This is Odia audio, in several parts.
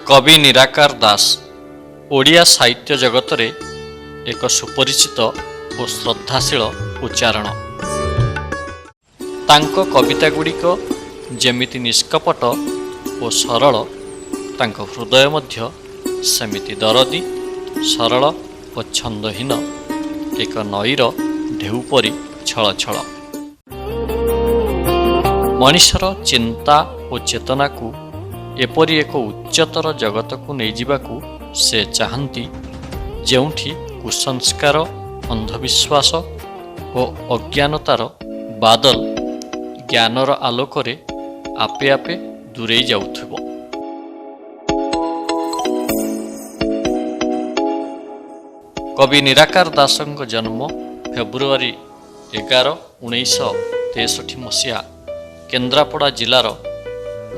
कवि निराकार दास ओडिया साहित्य जगत रे एक सुपरिचित और श्रद्धाशील उच्चारण। तांको कविता गुड़िक जेमिति निष्कपट और सरल, तांको हृदय मध्य सेमिति दरदी सरल और छंदहीन एक नईर ढेउ परी छल छल। मनिषर चिंता और चेतना को एपरी एक उच्चतर जगत को नहीं जावाकू से चाहती, जेउठी कुसंस्कार अंधविश्वास और अज्ञानतार बादल ज्ञानर आलोकरे आपे आपे दूरे जाउथिबो। कवि निराकार दासଙ୍କ जन्म फेब्रुआरी 11, 1963 मसीहा केन्द्रापड़ा जिलार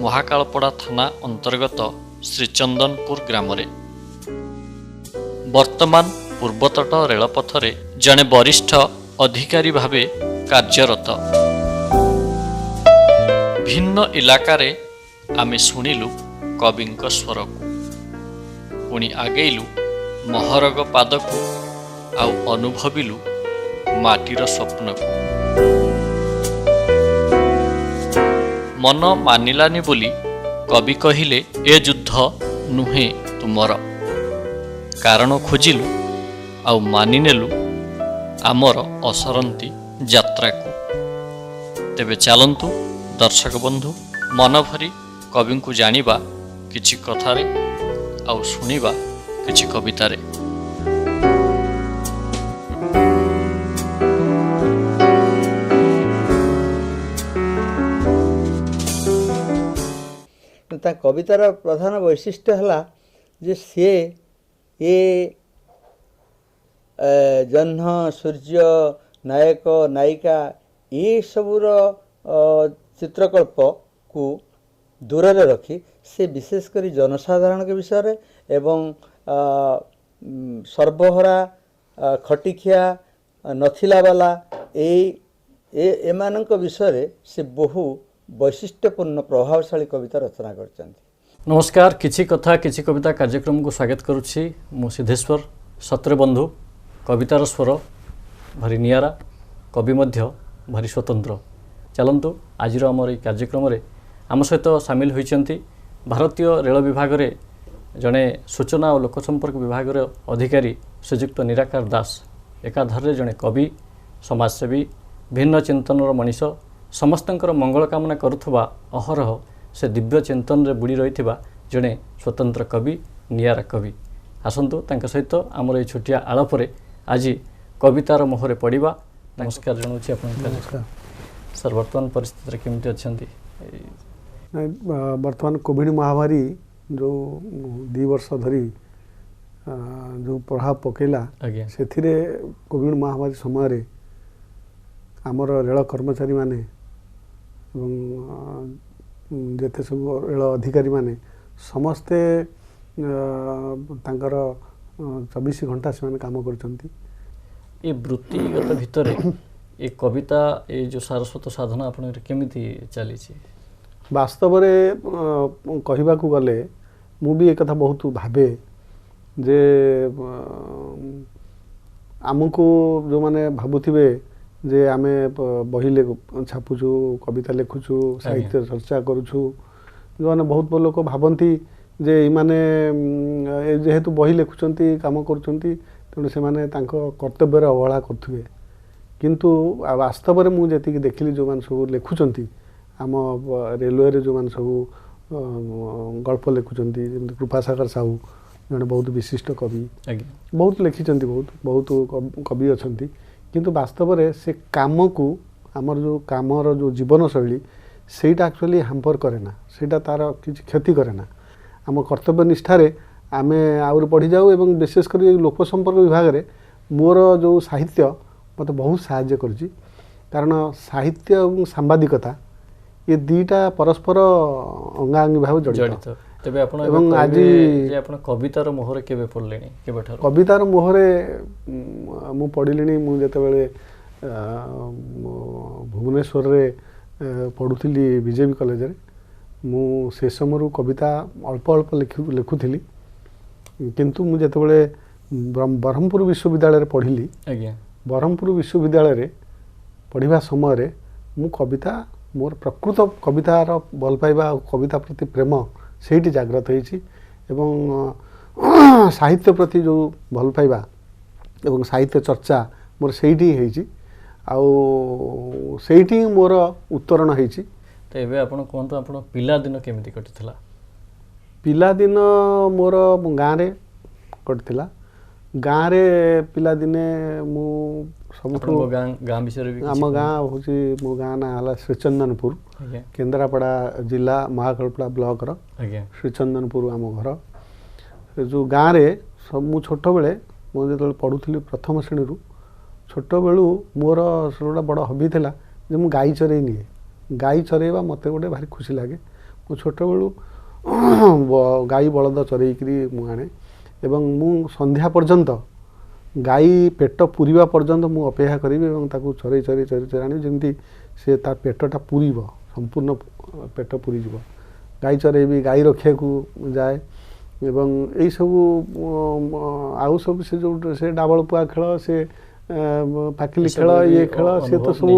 महाकालपड़ा थाना अंतर्गत श्रीचंदनपुर ग्राम। वर्तमान पूर्वतट रेलपथरे जड़े वरिष्ठ अधिकारी भावे कार्यरत। भिन्न इलाकारे आमे शुणिलु कविंक स्वर को, पुणी आगेलु महरग पाद को, आउ अनुभविलु माटीर स्वप्न को। मन मानिलानी बोली कवि कहिले ए युद्ध नुहे तुमर, कारण खोजिलु आउ मानिनेलु आमर असरंती यात्रा को। तेबे चलंतु दर्शक बंधु मन भरी कवि को जानिबा किछि कथारे आउ सुनिबा किछि कवितारे। कवितार प्रधान वैशिष्ट्य है जे सी ये जह्न सूर्य नायक नायिका ये सबूर चित्रकल्प को दूर रखी से विशेषकर जनसाधारण के विषय एवं सर्वहरा खटिखिया नथिला वाला एमानक विषय से बहु वैशिष्ट्यपूर्ण प्रभावशाली कविता रचना कर। नमस्कार, किछि कथा किछि कविता कार्यक्रम को स्वागत करुछि। मु सिद्धेश्वर सत्र बंधु। कवितार स्वर भारी नियारा, कवि मध्य भारी स्वतंत्र। चलंतु आजिर आमर कार्यक्रम रे आम सहित सामिल होइचंती भारतीय रेल विभाग रे जड़े सूचना और लोक संपर्क विभाग रे अधिकारी श्रीजुक्त निराकार दास, एकाधारे जड़े कवि, समाजसेवी, भिन्न चिंतनर मनीष, समस्तंकर मंगल कामना करुथुबा अहरह से दिव्य चिंतन रे बुड़ी रही जड़े स्वतंत्र कवि नियारा कवि। आसतु तांका सहित आमर ये छोटिया आलापरे आज कवितार मोहरे पड़ा। नमस्कार जनाऊँ आप सर, वर्तमान परिस्थिति केमती अच्छा? वर्तमान कोविड महामारी जो 2 वर्ष धरी जो प्रभाव पकेला से कोविड महामारी समय आमर रेल कर्मचारी माने जेते सब रेल अधिकारी माने समस्ते तांकर 24 घंटा से काम करचंती। ये वृत्तिगत भितर ये कविता ये जो सारस्वत साधना आपन केमिति चली? वास्तव रे कहिबा को गले मु भी एक कथा बहुत भाबे जे आमको जो माने भाबुथिबे जे आमे बही छापुछु, कविता लिखुछु, साहित्य चर्चा करुछु, जो माने बहुत लोक भाबंती जे इमाने जेहेतु बही लिखुचंती काम करुचंती तेणु से माने तांको कर्तव्यर अवहेला करथुबे। किंतु वास्तव रे मु जेति देखिली जो मान सब लिखुचंती आम रेलवे रे जो मान सब गल्प लिखुचंती, जेमति कृपासागर साहू जने बहुत विशिष्ट कवि, बहुत लिखिचंती, बहुत कवि अछंती। किंतु वास्तव रे से काम को आमर जो कामर जो जीवन शैली सेटा एक्चुअली हैम्पर करे ना, सेटा तार किछि क्षति करे ना। आम कर्तव्य निष्ठारे आमे आउर बढ़ी जाऊ एवं विशेषकर लोक संपर्क विभाग रे मोर जो साहित्य मत बहुत साहाय्य करछि, कारण साहित्य और सांबादिकता ये दीटा परस्पर अंगांगी भाव जड़ित। तेबे आपण एवं आज जे आपण कवितार मोहरे केबे पढलेनी, केबे ठार कवितार मोहरे मु पढिलेनी? मु जेते बेले भुवनेश्वर रे पढुथिली बीजेपी कॉलेज रे ମୁଁ ସେ ସମୟରୁ କବିତା ଅଳ୍ପ ଅଳ୍ପ ଲେଖୁଥିଲି କିନ୍ତୁ ମୁଁ ଯେତେବେଳେ ବ୍ରହ୍ମପୁର ବିଶ୍ୱବିଦ୍ୟାଳୟରେ ପଢ଼ିଲି ଆଜ୍ଞା ବ୍ରହ୍ମପୁର ବିଶ୍ୱବିଦ୍ୟାଳୟରେ ପଢ଼ିବା ସମୟରେ ମୁଁ କବିତା ମୋର ପ୍ରକୃତ କବିତାର ଭଲ ପାଇବା ଆଉ କବିତା ପ୍ରତି ପ୍ରେମ ସେଇଠି ଜାଗ୍ରତ ହେଇଛି ଏବଂ ସାହିତ୍ୟ ପ୍ରତି ଯେଉଁ ଭଲ ପାଇବା ଏବଂ ସାହିତ୍ୟ ଚର୍ଚ୍ଚା ମୋର ସେଇଠି ହେଇଛି ଆଉ ସେଇଠି ମୋର ଉତ୍ତରଣ ହେଇଛି। ତ ଏବେ ଆପଣ କୁହନ୍ତୁ ଆପଣ ପିଲାଦିନ କେମିତି କଟିଥିଲା? ପିଲାଦିନ ମୋର ଗାଁରେ କଟିଥିଲା। ଗାଁରେ ପିଲାଦିନେ ମୁଁ ସବୁଠୁ ଗାଁ ବିଷୟରେ ବି ଆମ ଗାଁ ହେଉଛି ମୋ ଗାଁ ନାଁ ହେଲା ଶ୍ରୀଚନ୍ଦନପୁର, ଆଜ୍ଞା କେନ୍ଦ୍ରାପଡ଼ା ଜିଲ୍ଲା ମହାକାଳପଡ଼ା ବ୍ଲକର ଆଜ୍ଞା ଶ୍ରୀଚନ୍ଦନପୁର ଆମ ଘର। ସେ ଯେଉଁ ଗାଁରେ ମୁଁ ଛୋଟବେଳେ ମୁଁ ଯେତେବେଳେ ପଢ଼ୁଥିଲି ପ୍ରଥମ ଶ୍ରେଣୀରୁ ଛୋଟବେଳୁ ମୋର ଗୋଟେ ବଡ଼ ହବି ଥିଲା ଯେ ମୁଁ ଗାଈ ଚରେଇ ନିଏ। ଗାଈ ଚରେଇବା ମୋତେ ଗୋଟେ ଭାରି ଖୁସି ଲାଗେ। ମୁଁ ଛୋଟବେଳୁ ଗାଈ ବଳଦ ଚରେଇକିରି ମୁଁ ଆଣେ ଏବଂ ମୁଁ ସନ୍ଧ୍ୟା ପର୍ଯ୍ୟନ୍ତ ଗାଈ ପେଟ ପୁରିବା ପର୍ଯ୍ୟନ୍ତ ମୁଁ ଅପେକ୍ଷା କରିବି ଏବଂ ତାକୁ ଚରେଇ ଚରେଇ ଚରେଇ ଚରେଇ ଆଣିବି ଯେମିତି ସେ ତା ପେଟଟା ପୁରିବ, ସମ୍ପୂର୍ଣ୍ଣ ପେଟ ପୁରିଯିବ। ଗାଈ ଚରେଇବି, ଗାଈ ରଖିବାକୁ ଯାଏ ଏବଂ ଏଇସବୁ ଆଉ ସବୁ ସେ ଯେଉଁ ସେ ଡାବଳପୁଆ ଖେଳ, ସେ ପାକିଲି ଖେଳ, ଇଏ ଖେଳ ସେ ତ ସବୁ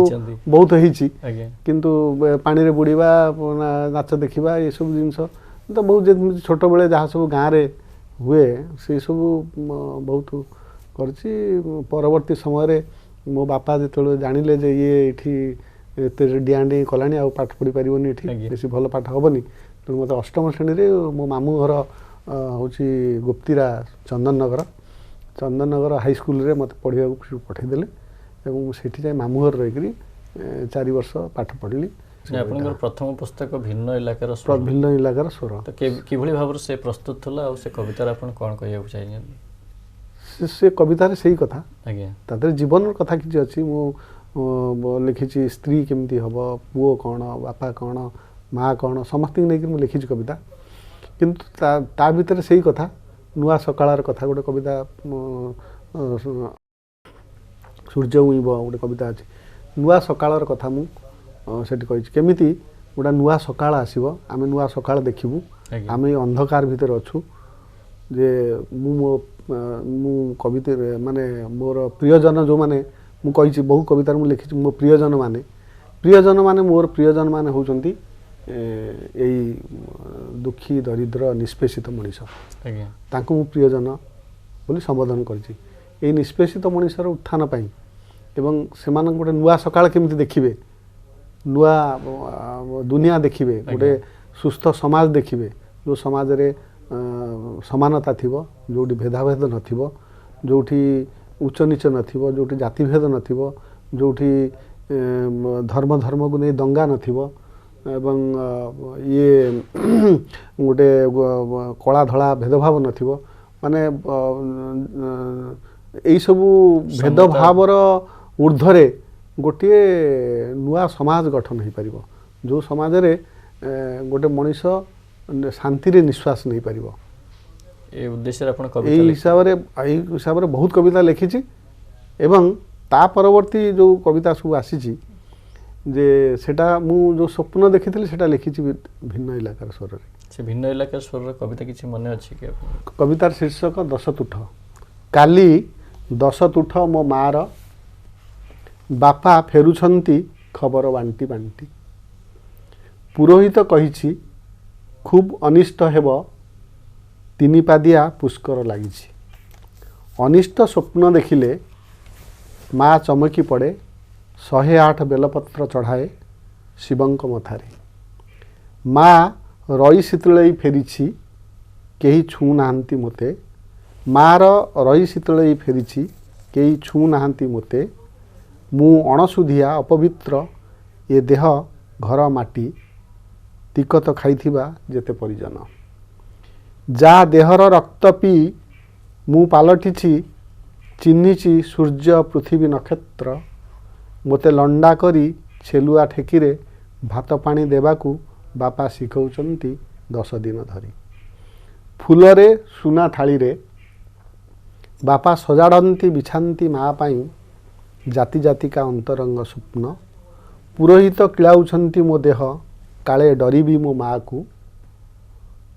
ବହୁତ ହେଇଛି କିନ୍ତୁ ପାଣିରେ ବୁଡ଼ିବା, ନାଚ ଦେଖିବା ଏସବୁ ଜିନିଷ ତ ବହୁତ ଯେମିତି ଛୋଟବେଳେ ଯାହା ସବୁ ଗାଁରେ ହୁଏ ସେସବୁ ବହୁତ କରିଛି। ପରବର୍ତ୍ତୀ ସମୟରେ ମୋ ବାପା ଯେତେବେଳେ ଜାଣିଲେ ଯେ ଇଏ ଏଇଠି ଏତେ ଡିଆଁ ଡିଁ କଲାଣି ଆଉ ପାଠ ପଢ଼ି ପାରିବନି, ଏଠି ବେଶୀ ଭଲ ପାଠ ହେବନି, ତେଣୁ ମୋତେ ଅଷ୍ଟମ ଶ୍ରେଣୀରେ ମୋ ମାମୁଁ ଘର ହେଉଛି ଗୁପ୍ତିରା ଚନ୍ଦନନଗର ହାଇସ୍କୁଲରେ ମୋତେ ପଢ଼ିବାକୁ ପଠାଇଦେଲେ ଏବଂ ମୁଁ ସେଠି ଯାଇ ମାମୁଁ ଘର ରହିକରି 4 ବର୍ଷ ପାଠ ପଢ଼ିଲି। ଆପଣଙ୍କର ପ୍ରଥମ ପୁସ୍ତକ ଭିନ୍ନ ଇଲାକାର ସ୍ୱର। ତ କିଭଳି ଭାବରେ ସେ ପ୍ରସ୍ତୁତ ଥିଲା ଆଉ ସେ କବିତାରେ ଆପଣ କ'ଣ କହିବାକୁ ଚାହିଁଛନ୍ତି? ସେ କବିତାରେ ସେଇ କଥା, ଆଜ୍ଞା ତା ଦେହରେ ଜୀବନର କଥା କିଛି ଅଛି। ମୁଁ ଲେଖିଛି ସ୍ତ୍ରୀ କେମିତି ହେବ, ପୁଅ କ'ଣ, ବାପା କ'ଣ, ମା' କ'ଣ, ସମସ୍ତଙ୍କୁ ନେଇକି ମୁଁ ଲେଖିଛି କବିତା। କିନ୍ତୁ ତା ଭିତରେ ସେଇ କଥା, ନୂଆ ସକାଳର କଥା ଗୋଟେ କବିତା, ସୂର୍ଯ୍ୟ ଉଇଁବ ଗୋଟେ କବିତା ଅଛି। ନୂଆ ସକାଳର କଥା ମୁଁ ସେଠି କହିଛି, କେମିତି ଗୋଟେ ନୂଆ ସକାଳ ଆସିବ, ଆମେ ନୂଆ ସକାଳ ଦେଖିବୁ, ଆମେ ଏଇ ଅନ୍ଧକାର ଭିତରେ ଅଛୁ। ଯେ ମୁଁ କବିତାରେ ମାନେ ମୋର ପ୍ରିୟଜନ ଯେଉଁମାନେ, ମୁଁ କହିଛି ବହୁ କବିତାରେ ମୁଁ ଲେଖିଛି ମୋ ପ୍ରିୟଜନ ମାନେ ମୋର ପ୍ରିୟଜନ ମାନେ ହେଉଛନ୍ତି ଏଇ ଦୁଃଖୀ ଦରିଦ୍ର ନିଷ୍ପେଷିତ ମଣିଷ, ତାଙ୍କୁ ମୁଁ ପ୍ରିୟଜନ ବୋଲି ସମ୍ବୋଧନ କରିଛି। ଏଇ ନିଷ୍ପେଷିତ ମଣିଷର ଉତ୍ଥାନ ପାଇଁ ଏବଂ ସେମାନଙ୍କୁ ଗୋଟେ ନୂଆ ସକାଳ କେମିତି ଦେଖିବେ, ନୂଆ ଦୁନିଆ ଦେଖିବେ, ଗୋଟେ ସୁସ୍ଥ ସମାଜ ଦେଖିବେ, ଯେଉଁ ସମାଜରେ ସମାନତା ଥିବ, ଯେଉଁଠି ଭେଦାଭେଦ ନଥିବ, ଯେଉଁଠି ଉଚ୍ଚ ନିଚ ନଥିବ, ଯେଉଁଠି ଜାତିଭେଦ ନଥିବ, ଯେଉଁଠି ଧର୍ମକୁ ନେଇ ଦଙ୍ଗା ନଥିବ ଏବଂ ଇଏ ଗୋଟେ କଳା ଧଳା ଭେଦଭାବ ନଥିବ, ମାନେ ଏଇସବୁ ଭେଦଭାବର ଊର୍ଦ୍ଧ୍ୱରେ ଗୋଟିଏ ନୂଆ ସମାଜ ଗଠନ ହୋଇପାରିବ, ଯେଉଁ ସମାଜରେ ଗୋଟେ ମଣିଷ ଶାନ୍ତିରେ ନିଶ୍ୱାସ ନେଇପାରିବ। ଏ ଉଦ୍ଦେଶ୍ୟରେ ଆପଣ ଏଇ ହିସାବରେ ବହୁତ କବିତା ଲେଖିଛି ଏବଂ ତା ପରବର୍ତ୍ତୀ ଯେଉଁ କବିତା ସବୁ ଆସିଛି ଯେ ସେଟା ମୁଁ ଯେଉଁ ସ୍ୱପ୍ନ ଦେଖିଥିଲି ସେଟା ଲେଖିଛି ଭିନ୍ନ ଇଲାକାର ସ୍ୱରରେ। ସେ ଭିନ୍ନ ଇଲାକାର ସ୍ୱରର କବିତା କିଛି ମନେ ଅଛି କି? କବିତାର ଶୀର୍ଷକ 10 ତୁଠ। କାଲି 10 ତୁଠ ମୋ ମା'ର, ବାପା ଫେରୁଛନ୍ତି ଖବର ବାଣ୍ଟି ବାଣ୍ଟି। ପୁରୋହିତ କହିଛି ଖୁବ୍ ଅନିଷ୍ଟ ହେବ, 3 ପାଦିଆ ପୁଷ୍କର ଲାଗିଛି। ଅନିଷ୍ଟ ସ୍ୱପ୍ନ ଦେଖିଲେ ମା ଚମକି ପଡ଼େ, 108 ବେଲପତ୍ର ଚଢ଼ାଏ ଶିବଙ୍କ ମଥାରେ। ମା ରଇ ଶୀତଳେଇ ଫେରିଛି, କେହି ଛୁଁ ନାହାନ୍ତି ମୋତେ। ମା'ର ରଇ ଶୀତଳେଇ ଫେରିଛି, କେହି ଛୁଁ ନାହାନ୍ତି ମୋତେ। ମୁଁ ଅଣସୁଧିଆ ଅପବିତ୍ର, ଏ ଦେହ ଘର ମାଟି, ତିକତ ଖାଇଥିବା ଯେତେ ପରିଜନ। ଯା ଦେହର ରକ୍ତ ପିଇ ମୁଁ ପାଲଟିଛି, ଚିହ୍ନିଛି ସୂର୍ଯ୍ୟ ପୃଥିବୀ ନକ୍ଷତ୍ର। ମୋତେ ଲଣ୍ଡା କରି ଛେଲୁଆ ଠେକିରେ ଭାତ ପାଣି ଦେବାକୁ ବାପା ଶିଖଉଛନ୍ତି 10 ଦିନ ଧରି। ଫୁଲରେ ସୁନା ଥାଳିରେ ବାପା ସଜାଡ଼ନ୍ତି ବିଛାନ୍ତି ମା ପାଇଁ, ଜାତି ଜାତିକା ଅନ୍ତରଙ୍ଗ ସ୍ୱପ୍ନ। ପୁରୋହିତ କିଳାଉଛନ୍ତି ମୋ ଦେହ, काले डरबी मो माँ को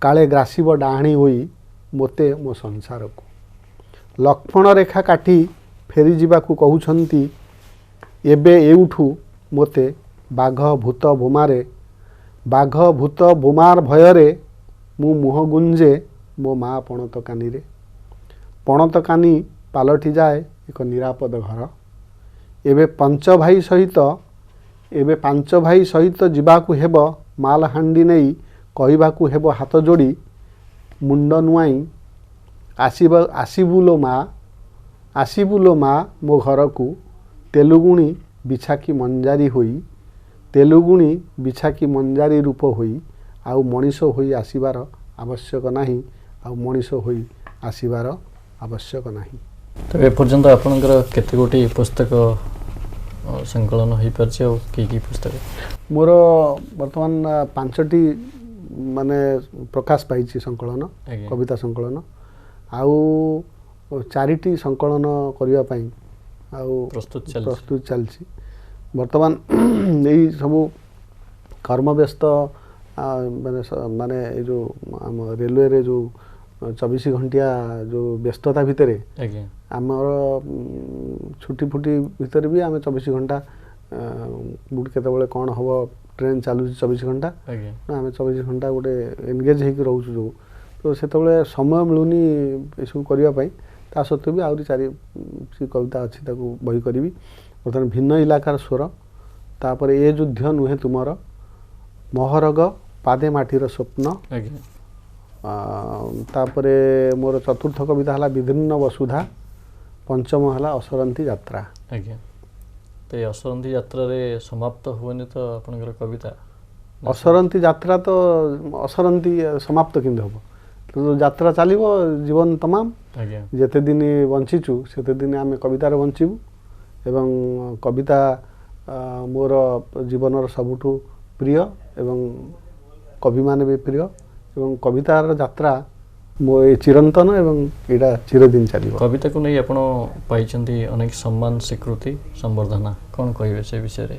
काले ग्रासीब डाणी होई मोते मो संसार को लक्ष्मण रेखा काटी फेरी जावाकू कहउछंती एबे एउठू मोते बाघ भूत बोमारे बाघ भूत बोमार भयरे मु मुह गुंजे मो माँ पणत कानी रे पणत कानी पालटी जाए एक निरापद घर एबे पांच भाई सहित जीवाकू हेब माल हांडी नहीं कहबाकू हेब हाथ जोड़ी मुंड नुआई आसीबुलो माँ मो घर को तेलुगुणी बिछाकी मंजारी होई तेलुगुणी बिछाकी मंजारी रूप होई आउ मनीष होई आसीबार आवश्यक नहीं आउ मनीष होई आसीबार आवश्यक नहीं। तो एपर्यंत आपणकर केते गोटी पुस्तक संकलन हो पारछि और की पुस्तक मोर वर्तमान 5टी माने प्रकाश पाई संकलन कविता संकलन आउ 4टी संकलन करिया पई आउ प्रस्तुत चलछि वर्तमान यही सब कर्म व्यस्त माने जो आम रेलवे रे जो 24 घंटिया जो व्यस्तता भितर आमर छुट्टी फुटी भितर भी आम 24 घंटा बुट केतबेले कौन हम ट्रेन चलू 24 घंटा आम 24 घंटा गोटे एनगेज होकर रोचु जो तो से समय मिलूनी सब करने ता सत्वे भी आहरी 4 कविता अच्छी बही करी बर्तमान भिन्न इलाकार स्वर तापर ए युद्ध नुहे तुमर महरग पादे माटीर स्वप्न तापरे मोर चतुर्थ कविता हला विभिन्न वसुधा पंचम हला असरंती यात्रा। आज्ञा तो ये असरंती यात्रा रे समाप्त होनी तो आपनकर कविता असरंती यात्रा तो असरंती समाप्त किंद हो तो यात्रा चलिबो जीवन तमाम जेते दिन बंचीचु सेते दिन आमे कवितार बंचीबु एवं कविता मोर जीवनर सबुठु प्रिय एवं कवि माने भी प्रिय एवं कवितार यात्रा मो चिरंतन एवं एटा चिरदिन चलिबो। कविता को नहीं आपण पाइछंती अनेक सम्मान स्वीकृति संवर्धना कौन कहबे से विषय रे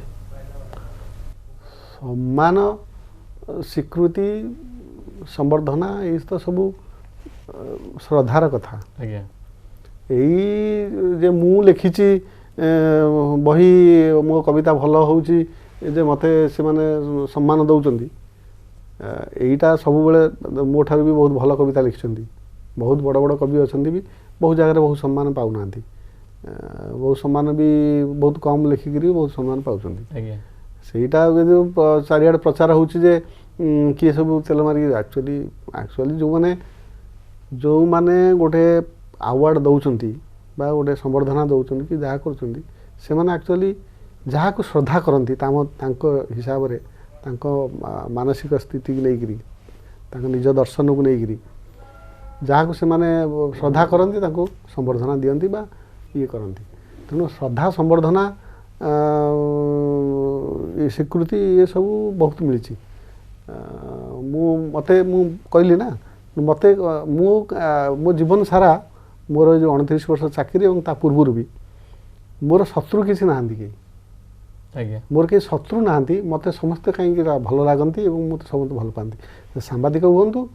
सम्मान स्वीकृति संवर्धना ये तो सब श्रद्धार कथा आज्ञा यही जे मु लिखिची बही मो कविता भल होउची जे मते से माने सम्मान दउचंदी एटा सब बेले मो ठार भी बहुत भल कविता लिखिछंती बहुत बड़ बड़ कवि अछंती भी बहुत जगह बहुत सम्मान पाउ नांती बहुत सम्मान भी बहुत कम लिखिकरी बहुत सम्मान पाउचंती आज्ञा सेटा जो चारियाड प्रचार होउची जे किए सब तेल मारी एक्चुअली जो माने गोटे अवार्ड दउचंती बा गोटे संवर्धना दउचंती कि जहा करचंती से माने एक्चुअली जहा को श्रद्धा करंती तांको हिसाब रे तांको मानसिक स्थिति की लेकरी तांको निज दर्शन को लेकरी जहा को से माने श्रद्धा करंती तांको संवर्धना दियंती बा ये करंती तेणु श्रद्धा संवर्धना ये स्वीकृति ये सब बहुत मिली मते मु कहली ना मते मो जीवन सारा मोर जो 29 वर्ष चाकरी और ता पूर्व भी मोर शत्रु किसी नहांती के आज्ञा मोर कई शत्रु नहांती मते समस्ते कहीं भल लागंती और मते समस्त भल पाती सांबादिक हुंतु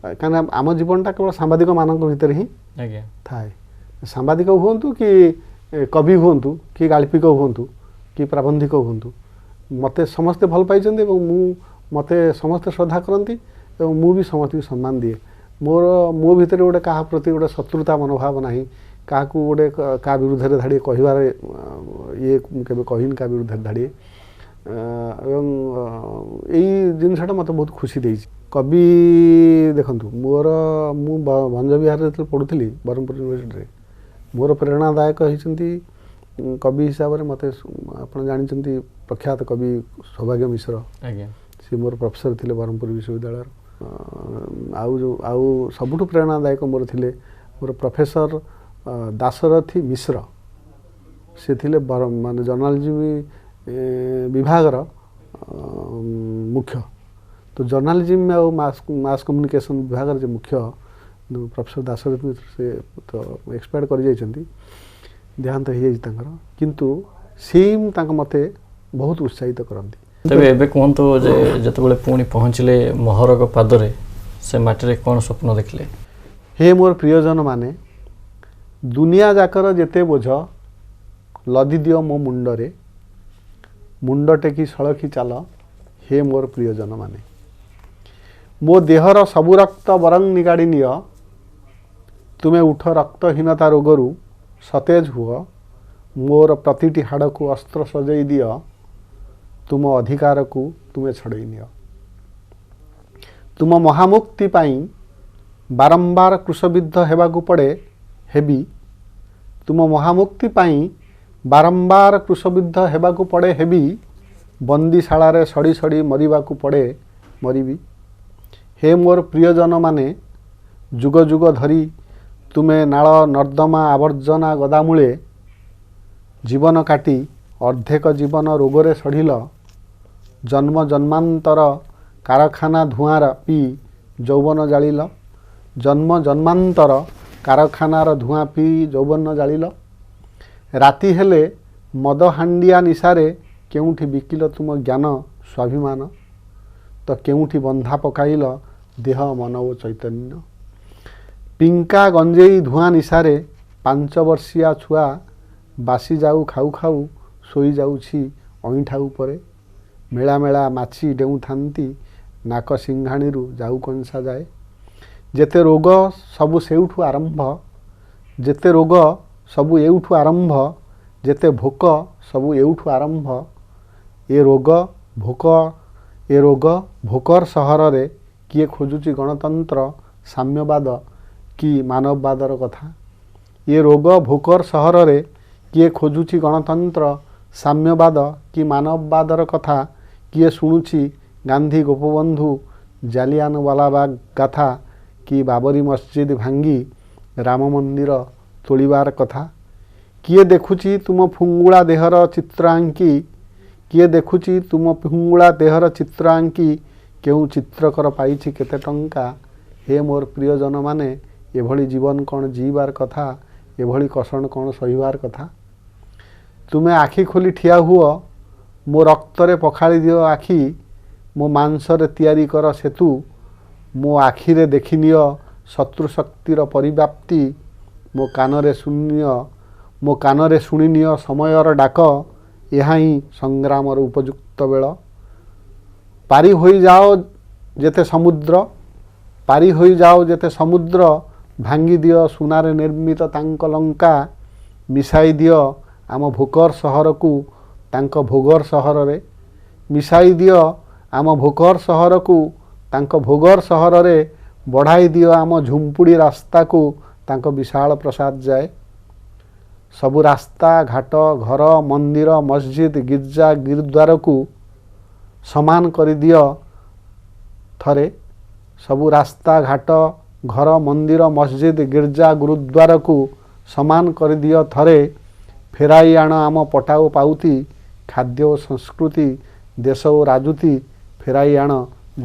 कहीं आम जीवनटा केवल सांबादिक मानक भितर ही आज्ञा थाए सांबादिक हुंतु कि कवि हुंतु कि गाल्पिक हुंतु कि प्राबंधिक हुंतु मते समस्ते भल पाइछन्ते और मते समस्ते श्रद्धा करती और मु भी समस्त को सम्मान दिए मोर मो भितर गोटे क्या प्रति गोटे शत्रुता मनोभाव ना क्या गोटे क्या विरुद्ध धाड़े कहबार ये केबे कहिन क्या विरुद्ध धाड़े यही जिनसा मत बहुत खुशी देछि कवि देखंतु मोर मु भंज विहार जो पढ़ुली ब्रह्मपुर यूनिवर्सिटी मोर प्रेरणादायक होती कवि हिसाब से मत आप जानते प्रख्यात कवि सौभाग्य मिश्र आज्ञा सी मोर प्रोफेसर थिले ब्रह्मपुर विश्वविद्यालय आउ सबुठु प्रेरणादायक मोर थिले मोर प्रोफेसर दाशरथी मिश्र से थिले माने जर्नालिज्म विभागर मुख्य तो जर्नालिज्म और मास कम्युनिकेशन विभाग जो मुख्य प्रोफेसर दाशरथी मिश्र से तो एक्सपायर कर जाइछंती देहांत हो जाइछि तांकर किंतु सेम तांक मते बहुत उत्साहित करती ତେବେ ଏବେ କୁହନ୍ତୁ ଯେ ଯେତେବେଳେ ପୁଣି ପହଞ୍ଚିଲେ ମହରଗ ପାଦରେ ସେ ମାଟିରେ କ'ଣ ସ୍ୱପ୍ନ ଦେଖିଲେ? ହେ ମୋର ପ୍ରିୟଜନ ମାନେ, ଦୁନିଆ ଯାକର ଯେତେ ବୋଝ ଲଦି ଦିଅ ମୋ ମୁଣ୍ଡରେ, ମୁଣ୍ଡ ଟେକି ସଳଖି ଚାଲ ହେ ମୋର ପ୍ରିୟଜନ ମାନେ। ମୋ ଦେହର ସବୁ ରକ୍ତ ବରଂ ନିଗାଡ଼ି ନିଅ, ତୁମେ ଉଠ ରକ୍ତହୀନତା ରୋଗରୁ ସତେଜ ହୁଅ, ମୋର ପ୍ରତିଟି ହାଡ଼କୁ ଅସ୍ତ୍ର ସଜେଇ ଦିଅ, ତୁମ ଅଧିକାରକୁ ତୁମେ ଛଡ଼େଇ ନିଅ। ତୁମ ମହାମୁକ୍ତି ପାଇଁ ବାରମ୍ବାର କୃଶବିଦ୍ଧ ହେବାକୁ ପଡ଼େ ହେବି, ତୁମ ମହାମୁକ୍ତି ପାଇଁ ବାରମ୍ବାର କୃଶବିଦ୍ଧ ହେବାକୁ ପଡ଼େ ହେବି, ବନ୍ଦୀଶାଳାରେ ସଡ଼ି ସଡ଼ି ମରିବାକୁ ପଡ଼େ ମରିବି। ହେ ମୋର ପ୍ରିୟଜନ ମାନେ, ଯୁଗ ଯୁଗ ଧରି ତୁମେ ନାଳ ନର୍ଦ୍ଦମା ଆବର୍ଜନା ଗଦାମୂଳେ ଜୀବନ କାଟି ଅର୍ଦ୍ଧେକ ଜୀବନ ରୋଗରେ ସଢ଼ିଲ, ଜନ୍ମ ଜନ୍ମାନ୍ତର କାରଖାନା ଧୂଆଁର ପିଇ ଯୌବନ ଜାଳିଲ, ଜନ୍ମ ଜନ୍ମାନ୍ତର କାରଖାନାର ଧୂଆଁ ପିଇ ଯୌବନ ଜାଳିଲ। ରାତି ହେଲେ ମଦ ହାଣ୍ଡିଆ ନିଶାରେ କେଉଁଠି ବିକିଲ ତୁମ ଜ୍ଞାନ ସ୍ୱାଭିମାନ, ତ କେଉଁଠି ବନ୍ଧା ପକାଇଲ ଦେହ ମନ ଓ ଚୈତନ୍ୟ। ପିଙ୍କା ଗଞ୍ଜେଇ ଧୂଆଁ ନିଶାରେ 5 ବର୍ଷିଆ ଛୁଆ ବାସି ଯାଉ ଖାଉ ଖାଉ ଶୋଇଯାଉଛି ଅଇଁଠା ଉପରେ। ମେଳା ମେଳା ମାଛି ଡେଉଁଥାନ୍ତି ନାକ ସିଂଘାଣିରୁ ଯାଉ କଂସା ଯାଏ। ଯେତେ ରୋଗ ସବୁ ସେଉଠୁ ଆରମ୍ଭ, ଯେତେ ରୋଗ ସବୁ ଏଉଠୁ ଆରମ୍ଭ, ଯେତେ ଭୋକ ସବୁ ଏଉଠୁ ଆରମ୍ଭ। ଏ ରୋଗ ଭୋକର ସହରରେ କିଏ ଖୋଜୁଛି ଗଣତନ୍ତ୍ର ସାମ୍ୟବାଦ କି ମାନବବାଦର କଥା। ଏ ରୋଗ ଭୋକର ସହରରେ କିଏ ଖୋଜୁଛି ଗଣତନ୍ତ୍ର ସାମ୍ୟବାଦ କି ମାନବବାଦର କଥା। କିଏ ଶୁଣୁଛି ଗାନ୍ଧୀ ଗୋପବନ୍ଧୁ ଜାଲିଆନୱାଲାବାଗ ଗାଥା କି ବାବରୀ ମସଜିଦ ଭାଙ୍ଗି ରାମ ମନ୍ଦିର ତୋଳିବାର କଥା। କିଏ ଦେଖୁଛି ତୁମ ଫୁଙ୍ଗୁଳା ଦେହର ଚିତ୍ର ଆଙ୍କି, କିଏ ଦେଖୁଛି ତୁମ ଫୁଙ୍ଗୁଳା ଦେହର ଚିତ୍ର ଆଙ୍କି, କେଉଁ ଚିତ୍ରକର ପାଇଛି କେତେ ଟଙ୍କା। ହେ ମୋର ପ୍ରିୟଜନ ମାନେ, ଏଭଳି ଜୀବନ କ'ଣ ଜୀଇବାର କଥା, ଏଭଳି କଷଣ କ'ଣ ସହିବାର କଥା। ତୁମେ ଆଖି ଖୋଲି ଠିଆ ହୁଅ, ମୋ ରକ୍ତରେ ପଖାଳି ଦିଅ ଆଖି, ମୋ ମାଂସରେ ତିଆରି କର ସେତୁ, ମୋ ଆଖିରେ ଦେଖିନିଅ ଶତ୍ରୁ ଶକ୍ତିର ପରିବ୍ୟାପ୍ତି, ମୋ କାନରେ ଶୁଣିନିଅ ସମୟର ଡାକ, ଏହା ହିଁ ସଂଗ୍ରାମର ଉପଯୁକ୍ତ ବେଳ। ପାରି ହୋଇଯାଅ ଯେତେ ସମୁଦ୍ର, ପାରି ହୋଇଯାଅ ଯେତେ ସମୁଦ୍ର, ଭାଙ୍ଗି ଦିଅ ସୁନାରେ ନିର୍ମିତ ତାଙ୍କ ଲଙ୍କା, ମିଶାଇ ଦିଅ ଆମ ଭୋକର ସହରକୁ ତାଙ୍କ ଭୋଗର ସହରରେ, ମିଶାଇ ଦିଅ ଆମ ଭୋକର ସହରକୁ ତାଙ୍କ ଭୋଗର ସହରରେ, ବଢ଼ାଇ ଦିଅ ଆମ ଝୁମ୍ପୁଡ଼ି ରାସ୍ତାକୁ ତାଙ୍କ ବିଶାଳ ପ୍ରସାଦ ଯାଏ। ସବୁ ରାସ୍ତା ଘାଟ ଘର ମନ୍ଦିର ମସଜିଦ ଗିର୍ଜା ଗୁରୁଦ୍ୱାରକୁ ସମାନ କରିଦିଅ ଥରେ। ସବୁ ରାସ୍ତା ଘାଟ ଘର ମନ୍ଦିର ମସଜିଦ ଗିର୍ଜା ଗୁରୁଦ୍ୱାରକୁ ସମାନ କରିଦିଅ ଥରେ। ଫେରାଇ ଆଣ ଆମ ପଟା ଓ ପାଉତି, ଖାଦ୍ୟ ଓ ସଂସ୍କୃତି, ଦେଶ ଓ ରାଜୁତି, ଫେରାଇ ଆଣ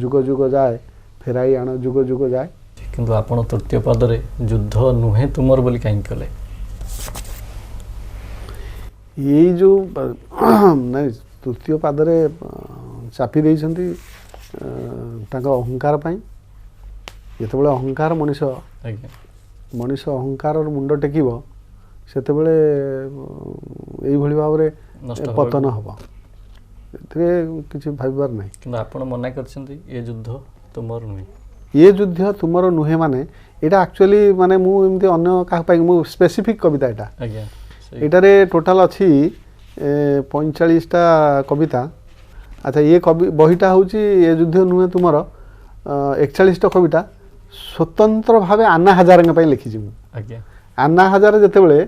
ଯୁଗ ଯୁଗ ଯାଏ, ଫେରାଇ ଆଣ ଯୁଗ ଯୁଗ ଯାଏ। କିନ୍ତୁ ଆପଣ ତୃତୀୟ ପାଦରେ ଯୁଦ୍ଧ ନୁହେଁ ତୁମର ବୋଲି କାହିଁକି କଲେ? ଏଇ ଯେଉଁ ନାଇଁ ତୃତୀୟ ପାଦରେ ଚାପି ଦେଇଛନ୍ତି ତାଙ୍କ ଅହଙ୍କାର ପାଇଁ। ଯେତେବେଳେ ଅହଙ୍କାର ମଣିଷ ଅହଙ୍କାରର ମୁଣ୍ଡ ଟେକିବ, ସେତେବେଳେ ଏଇଭଳି ଭାବରେ ପତନ ହେବ। ଏଥିରେ କିଛି ଭାବିବାର ନାହିଁ। କିନ୍ତୁ ଆପଣ ମନା କରିଛନ୍ତି ଏ ଯୁଦ୍ଧ ତୁମର ନୁହେଁ। ଏ ଯୁଦ୍ଧ ତୁମର ନୁହେଁ ମାନେ ଏଇଟା ଆକ୍ଚୁଆଲି ମାନେ ମୁଁ ଏମିତି ଅନ୍ୟ କାହା ପାଇଁ ମୁଁ ସ୍ପେସିଫିକ୍ କବିତା ଏଇଟା। ଆଜ୍ଞା, ଏଇଟାରେ ଟୋଟାଲ୍ ଅଛି 45ଟା କବିତା। ଆଚ୍ଛା, ଏ ବହିଟା ହେଉଛି ଏ ଯୁଦ୍ଧ ନୁହେଁ ତୁମର 41ଟା କବିତା ସ୍ୱତନ୍ତ୍ର ଭାବେ ଆନ୍ନା ହଜାରେଙ୍କ ପାଇଁ ଲେଖିଛି ମୁଁ। ଆଜ୍ଞା, ଆନ୍ନା ହଜାରେ ଯେତେବେଳେ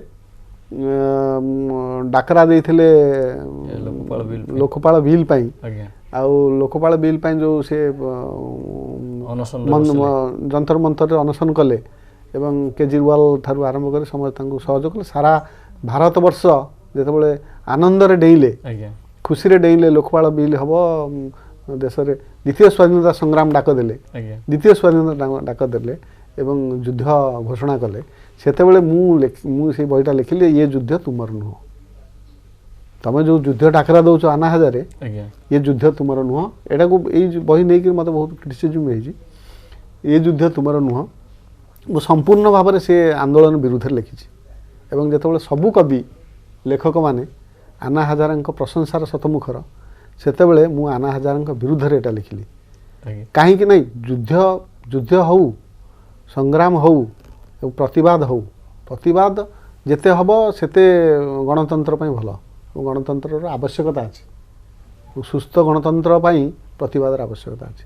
ଡାକରା ଦେଇଥିଲେ ଲୋକପାଳ ବିଲ୍ ପାଇଁ, ଆଉ ଲୋକପାଳ ବିଲ୍ ପାଇଁ ଯେଉଁ ସେ ଯନ୍ତର ମନ୍ତରରେ ଅନଶନ କଲେ ଏବଂ କେଜରିୱାଲ ଠାରୁ ଆରମ୍ଭ କରି ସମସ୍ତେ ତାଙ୍କୁ ସହଯୋଗ କଲେ। ସାରା ଭାରତବର୍ଷ ଯେତେବେଳେ ଆନନ୍ଦରେ ଡେଇଁଲେ, ଖୁସିରେ ଡେଇଁଲେ, ଲୋକପାଳ ବିଲ୍ ହେବ, ଦେଶରେ ଦ୍ୱିତୀୟ ସ୍ୱାଧୀନତା ସଂଗ୍ରାମ ଡାକ ଦେଲେ, ଦ୍ୱିତୀୟ ସ୍ୱାଧୀନତା ଡାକ ଦେଲେ ଏବଂ ଯୁଦ୍ଧ ଘୋଷଣା କଲେ, ସେତେବେଳେ ମୁଁ ସେଇ ବହିଟା ଲେଖିଲି ଏ ଯୁଦ୍ଧ ତୁମର ନୁହଁ। ତ ତମେ ଯେଉଁ ଯୁଦ୍ଧ ଡାକରା ଦେଉଛ ଆନା ହଜାରେ ଆଜ୍ଞା ଏ ଯୁଦ୍ଧ ତୁମର ନୁହଁ। ଏଟାକୁ ଏଇ ବହି ନେଇକି ମୋତେ ବହୁତ କ୍ରିଟିସିଜମ୍ ହେଇଛି। ଏ ଯୁଦ୍ଧ ତୁମର ନୁହଁ। ମୁଁ ସମ୍ପୂର୍ଣ୍ଣ ଭାବରେ ସେ ଆନ୍ଦୋଳନ ବିରୁଦ୍ଧରେ ଲେଖିଛି ଏବଂ ଯେତେବେଳେ ସବୁ କବି ଲେଖକମାନେ ଆନା ହଜାରେଙ୍କ ପ୍ରଶଂସାର ଶତମୁଖର, ସେତେବେଳେ ମୁଁ ଆନା ହଜାରେଙ୍କ ବିରୁଦ୍ଧରେ ଏଟା ଲେଖିଲି। ଆଜ୍ଞା କାହିଁକି ନାହିଁ, ଯୁଦ୍ଧ ହଉ, ସଂଗ୍ରାମ ହଉ ଏବଂ ପ୍ରତିବାଦ ହଉ, ପ୍ରତିବାଦ ଯେତେ ହେବ ସେତେ ଗଣତନ୍ତ୍ର ପାଇଁ ଭଲ ଏବଂ ଗଣତନ୍ତ୍ରର ଆବଶ୍ୟକତା ଅଛି। ସୁସ୍ଥ ଗଣତନ୍ତ୍ର ପାଇଁ ପ୍ରତିବାଦର ଆବଶ୍ୟକତା ଅଛି।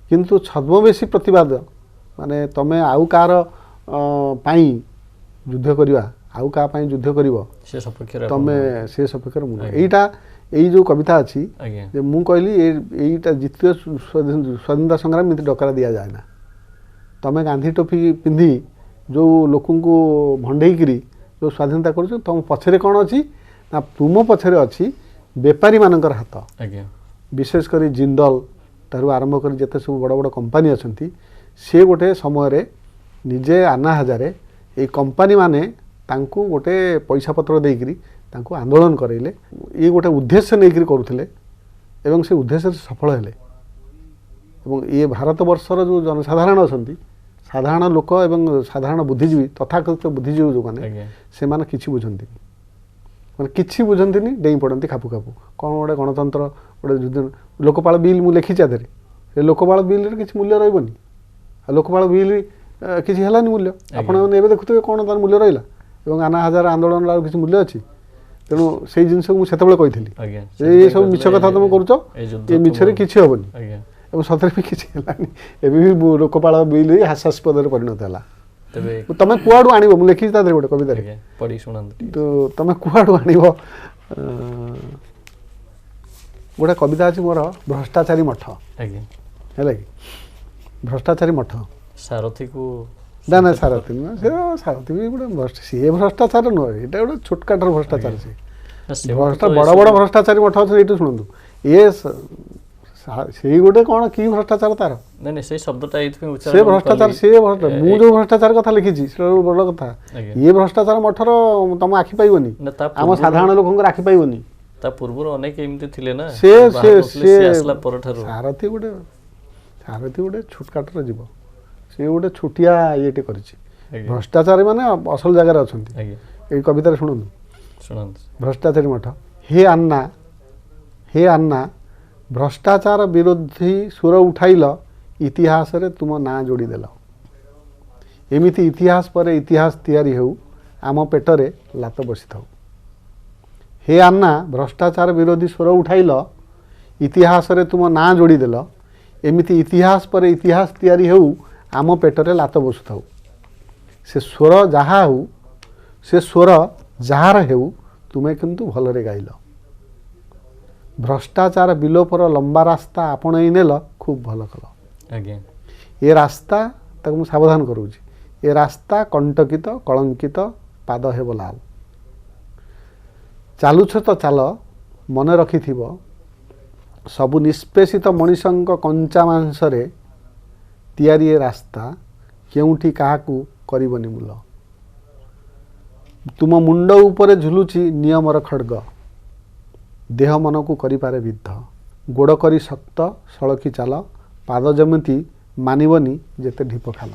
କିନ୍ତୁ ଛଦ୍ମବେଶୀ ପ୍ରତିବାଦ ମାନେ ତମେ ଆଉ କାହାର ପାଇଁ ଯୁଦ୍ଧ କରିବା, ଆଉ କାହା ପାଇଁ ଯୁଦ୍ଧ କରିବ, ସେ ସପକ୍ଷରେ ତମେ ସେ ସପକ୍ଷରେ ମୁଁ ଏଇଟା ଏଇ ଯେଉଁ କବିତା ଅଛି ଆଜ୍ଞା ଯେ ମୁଁ କହିଲି ଏଇଟା ଦ୍ୱିତୀୟ ସ୍ୱାଧୀନତା ସଂଗ୍ରାମ ଏମିତି ଡକରା ଦିଆଯାଏ ନା। ତମେ ଗାନ୍ଧୀ ଟୋପି ପିନ୍ଧି ଯେଉଁ ଲୋକଙ୍କୁ ଭଣ୍ଡେଇକିରି ଯେଉଁ ସ୍ୱାଧୀନତା କରୁଛ, ତମ ପଛରେ କ'ଣ ଅଛି ନା ତୁମ ପଛରେ ଅଛି ବେପାରୀମାନଙ୍କର ହାତ। ଆଜ୍ଞା ବିଶେଷ କରି ଜିନ୍ଦଲ ଠାରୁ ଆରମ୍ଭ କରି ଯେତେ ସବୁ ବଡ଼ ବଡ଼ କମ୍ପାନୀ ଅଛନ୍ତି, ସେ ଗୋଟେ ସମୟରେ ନିଜେ ଆନା ହଜାରେ ଏଇ କମ୍ପାନୀମାନେ ତାଙ୍କୁ ଗୋଟେ ପଇସା ପତ୍ର ଦେଇକରି ତାଙ୍କୁ ଆନ୍ଦୋଳନ କରାଇଲେ। ଇଏ ଗୋଟେ ଉଦ୍ଦେଶ୍ୟ ନେଇକରି କରୁଥିଲେ ଏବଂ ସେ ଉଦ୍ଦେଶ୍ୟରେ ସଫଳ ହେଲେ। ଏବଂ ଇଏ ଭାରତବର୍ଷର ଯେଉଁ ଜନସାଧାରଣ ଅଛନ୍ତି, ସାଧାରଣ ଲୋକ ଏବଂ ସାଧାରଣ ବୁଦ୍ଧିଜୀବୀ, ତଥାକଥିତ ବୁଦ୍ଧିଜୀବୀ ଯେଉଁମାନେ, ଆଜ୍ଞା ସେମାନେ କିଛି ବୁଝନ୍ତିନି। ମାନେ କିଛି ବୁଝନ୍ତିନି, ଡେଇଁ ପଡ଼ନ୍ତି ଖାପୁ ଖାପୁ। କ'ଣ ଗୋଟେ ଗଣତନ୍ତ୍ର ଗୋଟେ ଯୁଦ୍ଧ, ଲୋକପାଳ ବିଲ୍ ମୁଁ ଲେଖିଛି ଆଦେହରେ। ସେ ଲୋକପାଳ ବିଲ୍ରେ କିଛି ମୂଲ୍ୟ ରହିବନି। ଆଉ ଲୋକପାଳ ବିଲ୍ କିଛି ହେଲାନି ମୂଲ୍ୟ। ଆପଣମାନେ ଏବେ ଦେଖୁଥିବେ କ'ଣ ତାର ମୂଲ୍ୟ ରହିଲା ଏବଂ ଆନା ହଜାରେ ଆନ୍ଦୋଳନର ଆଉ କିଛି ମୂଲ୍ୟ ଅଛି। ତେଣୁ ସେଇ ଜିନିଷକୁ ମୁଁ ସେତେବେଳେ କହିଥିଲି ଆଜ୍ଞା ଏ ସବୁ ମିଛ କଥା ତୁମେ କରୁଛ, ଏ ମିଛରେ କିଛି ହେବନି। ଆଜ୍ଞା ଏବଂ ସତରେ ବି କିଛି ହେଲାନି। ଏବେ ବି ଲୋକପାଳ ବିଲ୍ ହାସ୍ୟାସ୍ପଦରେ ପରିଣତ ହେଲା। ତେବେ ତମେ କୁଆଡ଼ୁ ଆଣିବ, ମୁଁ ଲେଖିଛି ତା ଦେହରେ ଗୋଟେ କବିତାରେ, ଆଜ୍ଞା ପଢ଼ି ଶୁଣାନ୍ତୁ ଟିକେ। ତ ତମେ କୁଆଡ଼ୁ ଆଣିବ। ଗୋଟେ କବିତା ଅଛି ମୋର, ଭ୍ରଷ୍ଟାଚାରୀ ମଠ, ଆଜ୍ଞା ହେଲା କି, ଭ୍ରଷ୍ଟାଚାରୀ ମଠ। ସାରଥୀକୁ ନା ନା ସାରଥୀ ନୁହେଁ, ସେ ସାରଥୀ ବି ଗୋଟେ ସିଏ ଭ୍ରଷ୍ଟାଚାର ନୁହେଁ, ଏଇଟା ଗୋଟେ ଛୋଟକାଟର ଭ୍ରଷ୍ଟାଚାର। ସେ ବଡ଼ ବଡ଼ ଭ୍ରଷ୍ଟାଚାରୀ ମଠ ଅଛି। ଏଇଠୁ ଶୁଣନ୍ତୁ, ଇଏ ସେଇ ଗୋଟେ କ'ଣ କି ଭ୍ରଷ୍ଟାଚାର ତାର, ନାଇଁ ନାଇଁ ସେଇ ଶବ୍ଦଟା ଏଇଥିପାଇଁ ସେ ଭ୍ରଷ୍ଟାଚାର, ସେ ମୁଁ ଯେଉଁ ଭ୍ରଷ୍ଟାଚାର କଥା ଲେଖିଛି ସେଟା ବଡ଼ କଥା। ଇଏ ଭ୍ରଷ୍ଟାଚାର ମଠର ତମ ଆଖି ପାଇବନି, ଆମ ସାଧାରଣ ଲୋକଙ୍କର ଆଖି ପାଇବନି। ତା ପୂର୍ବରୁ ଅନେକ ଏମିତି ଥିଲେ ନା, ସେ ଆସିଲା ପରଠାରୁ। ସାରଥୀ ଗୋଟେ ଛୋଟକାଟର ଜୀବ, ସେ ଗୋଟେ ଛୋଟିଆ ଇଏଟେ କରିଛି। ଭ୍ରଷ୍ଟାଚାରୀ ମାନେ ଅସଲ ଜାଗାରେ ଅଛନ୍ତି। ଏଇ କବିତାରେ ଶୁଣନ୍ତୁ, ଭ୍ରଷ୍ଟାଚାରୀ ମଠ। ହେ ଆନ୍ନା ଭ୍ରଷ୍ଟାଚାର ବିରୋଧୀ ସୁର ଉଠାଇଲ, ଇତିହାସରେ ତୁମ ନାଁ ଯୋଡ଼ିଦେଲ। ଏମିତି ଇତିହାସ ପରେ ଇତିହାସ ତିଆରି ହେଉ, ଆମ ପେଟରେ ଲାତ ବସିଥାଉ। ହେ ଆନ୍ନା ଭ୍ରଷ୍ଟାଚାର ବିରୋଧୀ ସ୍ୱର ଉଠାଇଲ, ଇତିହାସରେ ତୁମ ନାଁ ଯୋଡ଼ିଦେଲ। ଏମିତି ଇତିହାସ ପରେ ଇତିହାସ ତିଆରି ହେଉ, ଆମ ପେଟରେ ଲାତ ବସୁଥାଉ। ସେ ସ୍ୱର ଯାହା ହେଉ, ସେ ସ୍ୱର ଯାହାର ହେଉ, ତୁମେ କିନ୍ତୁ ଭଲରେ ଗାଇଲ। ଭ୍ରଷ୍ଟାଚାର ବିଲୋପର ଲମ୍ବା ରାସ୍ତା ଆପଣେଇ ନେଲ, ଖୁବ୍ ଭଲ କଲ। ଆଜ୍ଞା ଏ ରାସ୍ତା, ତାକୁ ମୁଁ ସାବଧାନ କରୁଛି, ଏ ରାସ୍ତା କଣ୍ଟକିତ କଳଙ୍କିତ, ପାଦ ହେବ ଲାଲ। ଚାଲୁଛ ତ ଚାଲ, ମନେ ରଖିଥିବ, ସବୁ ନିଷ୍ପେଷିତ ମଣିଷଙ୍କ କଞ୍ଚା ମାଂସରେ ତିଆରି ଏ ରାସ୍ତା, କେଉଁଠି କାହାକୁ କରିବନି ମୂଲ। ତୁମ ମୁଣ୍ଡ ଉପରେ ଝୁଲୁଛି ନିୟମର ଖଡ଼୍ଗ, ଦେହ ମନକୁ କରିପାରେ ବିଦ୍ଧ। ଗୋଡ଼ କରି ଶକ୍ତ ସଳଖି ଚାଲ, ପାଦ ଯେମିତି ମାନିବନି ଯେତେ ଢିପ ଖାଲ।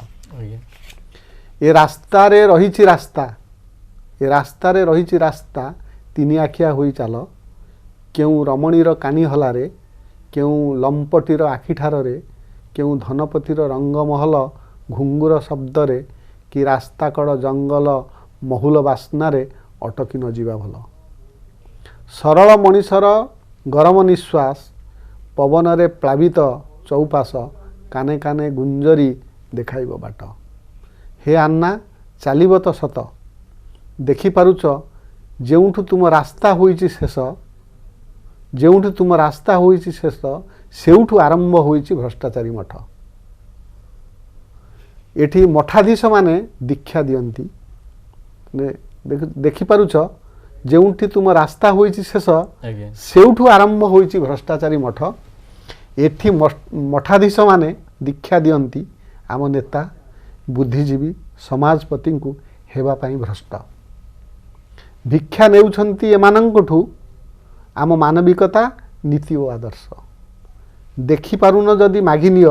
ଏ ରାସ୍ତାରେ ରହିଛି ରାସ୍ତା, ଏ ରାସ୍ତାରେ ରହିଛି ରାସ୍ତା, ତିନି ଆଖିଆ ହୋଇ ଚାଲ। କେଉଁ ରମଣୀର କାନି ହଲାରେ, କେଉଁ ଲମ୍ପଟିର ଆଖିଠାରରେ, କେଉଁ ଧନପତିର ରଙ୍ଗମହଲ ଘୁଙ୍ଗୁର ଶବ୍ଦରେ, କି ରାସ୍ତାକଡ଼ ଜଙ୍ଗଲ ମହୁଲ ବାସ୍ନାରେ ଅଟକି ନ ଯିବା ଭଲ। ସରଳ ମଣିଷର ଗରମ ନିଶ୍ୱାସ, ପବନରେ ପ୍ଳାବିତ ଚୌପାଶ, କାନେ କାନେ ଗୁଞ୍ଜରି ଦେଖାଇବ ବାଟ। ହେ ଆନ୍ନା ଚାଲିବ ତ ସତ, ଦେଖିପାରୁଛ ଯେଉଁଠୁ ତୁମ ରାସ୍ତା ହୋଇଛି ଶେଷ, ଯେଉଁଠୁ ତୁମ ରାସ୍ତା ହୋଇଛି ଶେଷ, ସେଇଠୁ ଆରମ୍ଭ ହୋଇଛି ଭ୍ରଷ୍ଟାଚାରୀ ମଠ। ଏଠି ମଠାଧୀଶମାନେ ଦୀକ୍ଷା ଦିଅନ୍ତି। ଦେଖିପାରୁଛ ଯେଉଁଠି ତୁମ ରାସ୍ତା ହୋଇଛି ଶେଷ, ସେଇଠୁ ଆରମ୍ଭ ହୋଇଛି ଭ୍ରଷ୍ଟାଚାରୀ ମଠ। ଏଠି ମଠାଧୀଶମାନେ ଦୀକ୍ଷା ଦିଅନ୍ତି ଆମ ନେତା ବୁଦ୍ଧିଜୀବୀ ସମାଜପତିଙ୍କୁ ହେବା ପାଇଁ ଭ୍ରଷ୍ଟ। ଭିକ୍ଷା ନେଉଛନ୍ତି ଏମାନଙ୍କଠୁ, आम मानविकता नीति और आदर्श देखिपारुन जदि मागिनिय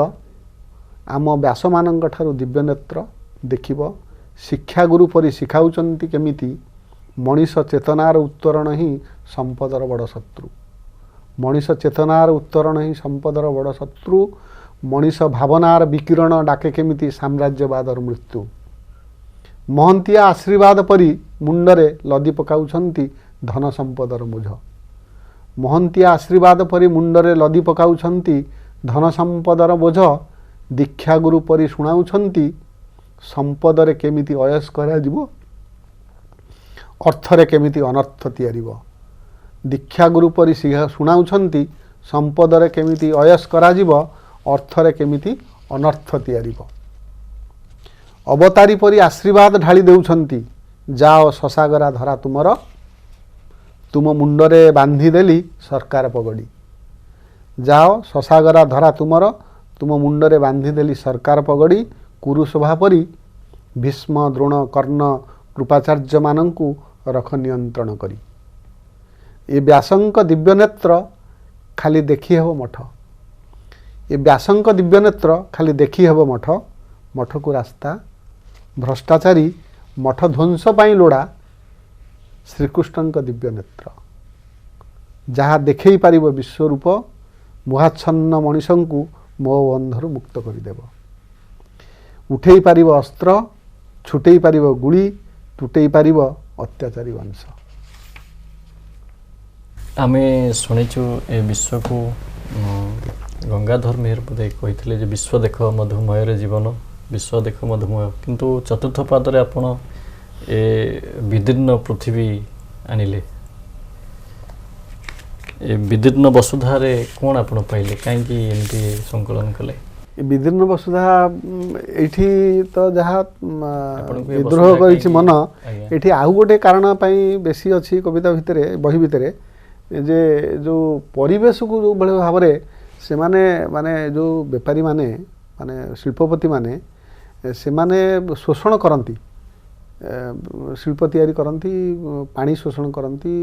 आम व्यासमानंक ठारू दिव्य नेत्र देखिब शिक्षा गुरु परि शिखाउचंती केमिति मनीष चेतनार उत्तरण ही संपदर बड़ शत्रु मनीष चेतनार उत्तरण ही संपदर बड़ शत्रु मनीष भावनार विकिरण डाके केमिति साम्राज्यवादर मृत्यु महंतिया आशीर्वाद परि मुंडरे लदी पकाउछंती धन संपदर मुझ महंतिया आशीर्वाद परि मुंडरे लदी पकाउछंती धन संपदर बोझ दीक्षा गुरु परि शुणाउछंती संपदरे केमिति अयस करा जिवो अर्थरे केमिति अनर्थ तैयारिबो दीक्षा गुरु परि शुणाउछंती संपदरे केमिति अयस करा जिवो अर्थरे केमिति अनर्थ तैयारिबो अवतारी परि आशीर्वाद ढाली देउछंती जाओ ससागरा धरा तुमर तुम मुंडरे बांधी देली सरकार पगड़ी जाओ ससागरा धरा तुमर तुम मुंडरे बांधी देली सरकार पगड़ी कुरुशोभा परि भीष्म द्रोण कर्ण कृपाचार्य मानंकु रख नियंत्रण करी ए व्यासंक दिव्य नेत्र खाली देखी हेब मठ ए व्यासंक दिव्य नेत्र खाली देखी हेब मठ मठ को रास्ता भ्रष्टाचारी मठ ध्वंस पाई लोड़ा श्रीकृष्णଙ୍କ दिव्य नेत्र जहाँ देखई पारिब विश्वरूप मुहाच्छन्न मनीषंकु मोह बंधरु मुक्त करिदेव उठेई पारिब अस्त्र छुटेई पारिब गुली टुटेई पारिब अत्याचारी वंश आमे शुणिचु ए विश्व को गंगाधर मेहर बोधे कही जे विश्व देख मधुमय रे जीवन विश्व देख मधुमय किंतु चतुर्थ पादरे आपण ए विदीर्ण पृथ्वी आनिले ए विदीर्ण वसुधारे कौन आपण पाइले कहीं एमती संकलन कले विदीर्ण वसुधा एठी तो जहाँ विद्रोह करिछि मन एठी आउ गोटे कारण पाई बेसी अछि कविता भितरे बही भितरे जे जो परिवेश को जो भले भाव से माने जो बेपारी माने माने शिल्पपति माने से माने शोषण करती शिल्प तैयारी करती पानी शोषण करती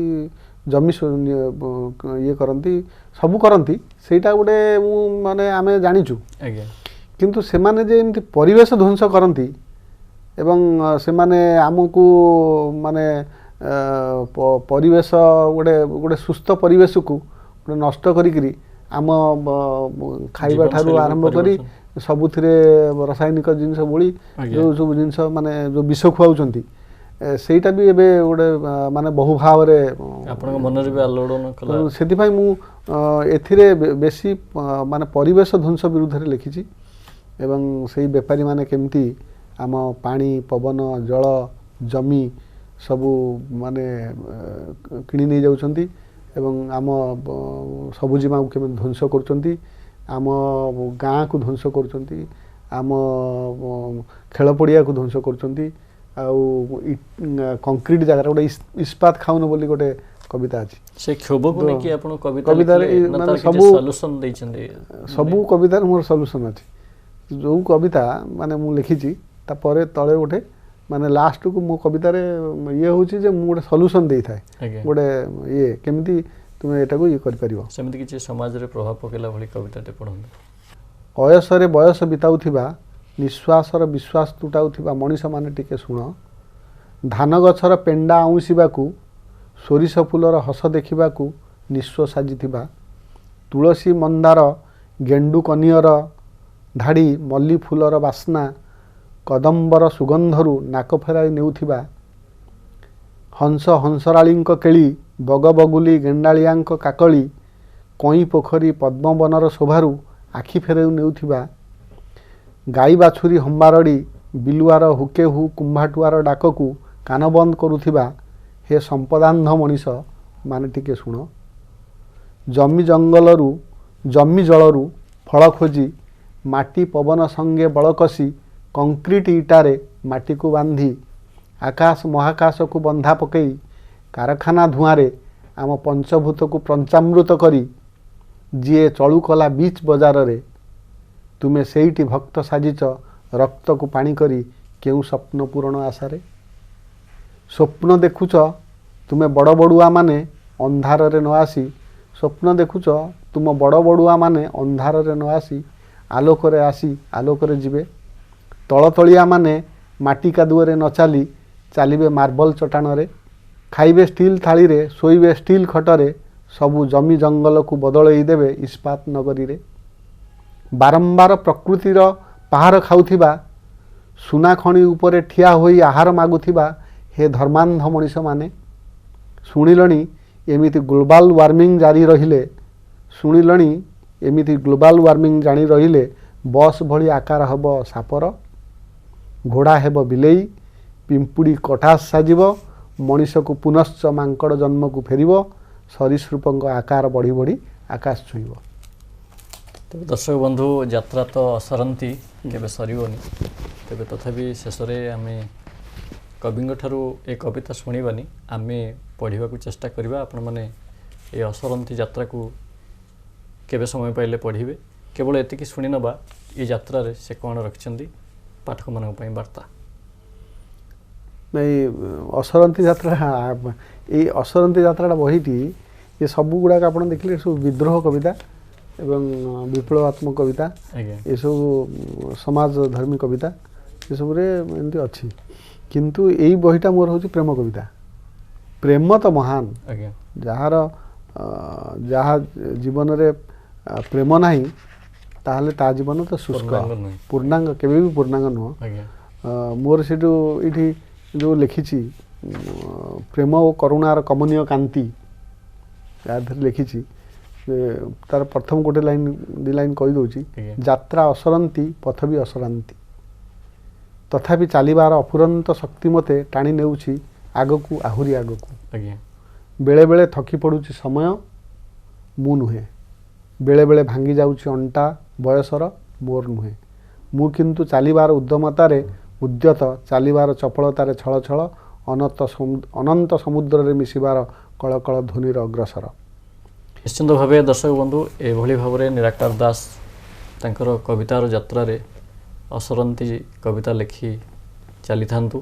जमी ये करती सबू करती सेटा गोटे माने आमे जानिचु किंतु से माने जे एमती परिवेश ध्वंस करती एवं से माने आमको माने परिवेश गोटे गोटे सुस्थ परिवेश को गोटे नष्ट करी आम खाइबा ठारू आरंभ करी सबुथिरे रासायनिक जिनस बोली जो सब जिनस माने जो विष खुआउचंती सेटा भी एबे गोटे माने बहु भाव रे आपन मन रे भी आलोड़न कला सेति भाई मु एथिरे बेसी माने परिवेश ध्वंस विरुद्ध रे लिखिछि एवं सेही व्यापारी माने केमती आम पानी पवन जल जमी सबू माने किणी नहीं जाउछंती एवं आम सबुजीमा को केमती ध्वंस करूछंती आम गाँ को ध्वंस करूछंती आम खेल पड़िया को ध्वंस करूछंती आउ कंक्रीट जगह गोटे इस्पात खाउन बोली गोटे कविता अछि से क्षोभ को नेकी आपण कविता माने सबु सॉल्यूशन दैछंदी सबु कविता मोर सॉल्यूशन अछि जो कविता माने मु लिखिछि ता परे तळे गोटे माने लास्ट को मो कविता रे ये होछि जे मु गोटे सॉल्यूशन देई थाए गोटे ये केमिति तुमे एटा को ये कर परिबो सेमिति किछि समाज रे प्रभाव पकेला भली कविता ते पढन अयसरे बयस बिताउथिबा निश्वासर विश्वास तुटाउथिबा मनीष माने टिके सुण धान गछर पेंडा आउसिबाकू सोरिष फुलर हस देखिबाकू निश्व साजिथिबा तुलसी मंदार गेंडू कनियर धाड़ी मल्ली फुलर बास्ना कदम्बर सुगंधरु नाक फेराई नेउथिबा हंस हंसराळींक केली बग बगुली गेंडालियांक काकली कई पोखरी पद्मवनर शोभारू आखि फेराई नेउथिबा गाई बाछुरी हंबारड़ी बिलुआर हुके हु कुंभाटुआर डाककू कान बंद करुथिबा हे संपदांध मनीष माने टिके सुण जमी जंगलरू जमी जलरू फल खोजी माटी पवन संगे बल कसी कंक्रीट इटारे माटी को बांधी आकाश महाकाश को बंधा पकई कारखाना धुआरे आम पंचभूत को पंचामृत करी जीए चलू कला बीच बजार रे तुमे सेईटी भक्त साजिच रक्त को पानी करी केउ स्वप्न पूरण आशारे स्वप्न देखुच तुमे बड़ बड़ुआ माने ଅନ୍ଧାରରେ ନ ଆସି ସ୍ୱପ୍ନ ଦେଖୁଛ ତୁମ ବଡ଼ ବଡ଼ୁଆ ମାନେ ଅନ୍ଧାରରେ ନ ଆସି ଆଲୋକରେ ଆସି ଆଲୋକରେ ଯିବେ। ତଳତଳିଆ ମାନେ ମାଟି କାଦୁଅରେ ନ ଚାଲି ଚାଲିବେ ମାର୍ବଲ ଚଟାଣରେ। ଖାଇବେ ଷ୍ଟିଲ୍ ଥାଳିରେ ଶୋଇବେ ଷ୍ଟିଲ୍ ଖଟରେ। ସବୁ ଜମି ଜଙ୍ଗଲକୁ ବଦଳେଇ ଦେବେ ଇସ୍ପାତ ନଗରୀରେ। ବାରମ୍ବାର ପ୍ରକୃତିର ପାହାର ଖାଉଥିବା ସୁନା ଖଣି ଉପରେ ଠିଆ ହୋଇ ଆହାର ମାଗୁଥିବା ହେ ଧର୍ମାନ୍ଧ ମଣିଷମାନେ, ଶୁଣିଲଣି ଏମିତି ଗ୍ଲୋବାଲ ୱାର୍ମିଂ ଜାରି ରହିଲେ ଶୁଣିଲଣି ଏମିତି ଗ୍ଲୋବାଲ ୱାର୍ମିଂ ଜାଣି ରହିଲେ ବସ୍ ଭଳି ଆକାର ହେବ ସାପର, ଘୋଡ଼ା ହେବ ବିଲେଇ, ପିମ୍ପୁଡ଼ି କଟାସ ସାଜିବ, ମଣିଷକୁ ପୁନଶ୍ଚ ମାଙ୍କଡ଼ ଜନ୍ମକୁ ଫେରିବ, ସରୀସୃପଙ୍କ ଆକାର ବଢ଼ି ବଢ଼ି ଆକାଶ ଛୁଇଁବ। ତେବେ ଦର୍ଶକ ବନ୍ଧୁ, ଯାତ୍ରା ତ ଅସରନ୍ତି କେବେ ସରିବନି। ତେବେ ତଥାପି ଶେଷରେ ଆମେ କବିଙ୍କ ଠାରୁ ଏ କବିତା ଶୁଣିବାନି, ଆମେ ପଢ଼ିବାକୁ ଚେଷ୍ଟା କରିବା। ଆପଣମାନେ ଏ ଅସରନ୍ତି ଯାତ୍ରାକୁ କେବେ ସମୟ ପାଇଲେ ପଢ଼ିବେ। କେବଳ ଏତିକି ଶୁଣି ନେବା ଏ ଯାତ୍ରାରେ ସେ କ'ଣ ରଖିଛନ୍ତି ପାଠକମାନଙ୍କ ପାଇଁ ବାର୍ତ୍ତା। ନାଇଁ, ଅସରନ୍ତି ଯାତ୍ରା, ଏଇ ଅସରନ୍ତି ଯାତ୍ରାଟା ବହିଟି ଏ ସବୁ ଗୁଡ଼ାକ ଆପଣ ଦେଖିଲେ ସବୁ ବିଦ୍ରୋହ କବିତା ଏବଂ ବିପ୍ଳବାତ୍ମକ କବିତା, ଏସବୁ ସମାଜ ଧର୍ମୀ କବିତା ଏସବୁରେ ଏମିତି ଅଛି। କିନ୍ତୁ ଏଇ ବହିଟା ମୋର ହେଉଛି ପ୍ରେମ କବିତା। ପ୍ରେମ ତ ମହାନ, ଯାହାର ଯାହା ଜୀବନରେ ପ୍ରେମ ନାହିଁ ତାହେଲେ ତା ଜୀବନ ତ ଶୁଷ୍କ, ପୂର୍ଣ୍ଣାଙ୍ଗ, କେବେ ବି ପୂର୍ଣ୍ଣାଙ୍ଗ ନୁହଁ। ମୋର ସେଠୁ ଏଇଠି ଯେଉଁ ଲେଖିଛି ପ୍ରେମ ଓ କରୁଣାର କମନୀୟ କାନ୍ତି, ତା ଦେହରେ ଲେଖିଛି ତାର ପ୍ରଥମ ଗୋଟେ ଲାଇନ୍ ଦୁଇ ଲାଇନ୍ କହିଦେଉଛି। ଯାତ୍ରା ଅସରନ୍ତି ପଥ ବି ଅସରାନ୍ତି, ତଥାପି ଚାଲିବାର ଅଫୁରନ୍ତ ଶକ୍ତି ମୋତେ ଟାଣି ନେଉଛି ଆଗକୁ, ଆହୁରି ଆଗକୁ। ବେଳେବେଳେ ଥକି ପଡ଼ୁଛି ସମୟ, ମୁଁ ନୁହେଁ। ବେଳେବେଳେ ଭାଙ୍ଗି ଯାଉଛି ଅଣ୍ଟା ବୟସର, ମୋର ନୁହେଁ। ମୁଁ କିନ୍ତୁ ଚାଲିବାର ଉଦ୍ୟମତାରେ ଉଦ୍ୟତ, ଚାଲିବାର ଚପଳତାରେ ଛଳ ଛଳ, ଅନନ୍ତ ସମୁଦ୍ରରେ ମିଶିବାର କଳକଳ ଧ୍ୱନିର ଅଗ୍ରସର। ନିଶ୍ଚିନ୍ତ ଭାବେ ଦର୍ଶକ ବନ୍ଧୁ, ଏଭଳି ଭାବରେ ନିରାକାର ଦାସ ତାଙ୍କର କବିତାର ଯାତ୍ରାରେ ଅସରନ୍ତି କବିତା ଲେଖି ଚାଲିଥାନ୍ତୁ।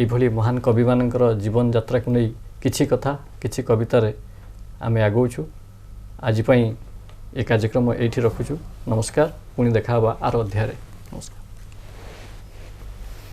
ଏଇଭଳି ମହାନ କବିମାନଙ୍କର ଜୀବନ ଯାତ୍ରାକୁ ନେଇ କିଛି କଥା କିଛି କବିତାରେ ଆମେ ଆଗଉଛୁ। ଆଜି ପାଇଁ ଏ କାର୍ଯ୍ୟକ୍ରମ ଏଇଠି ରଖୁଛୁ। ନମସ୍କାର, ପୁଣି ଦେଖା ହେବା ଆର ଅଧ୍ୟାୟରେ। ନମସ୍କାର।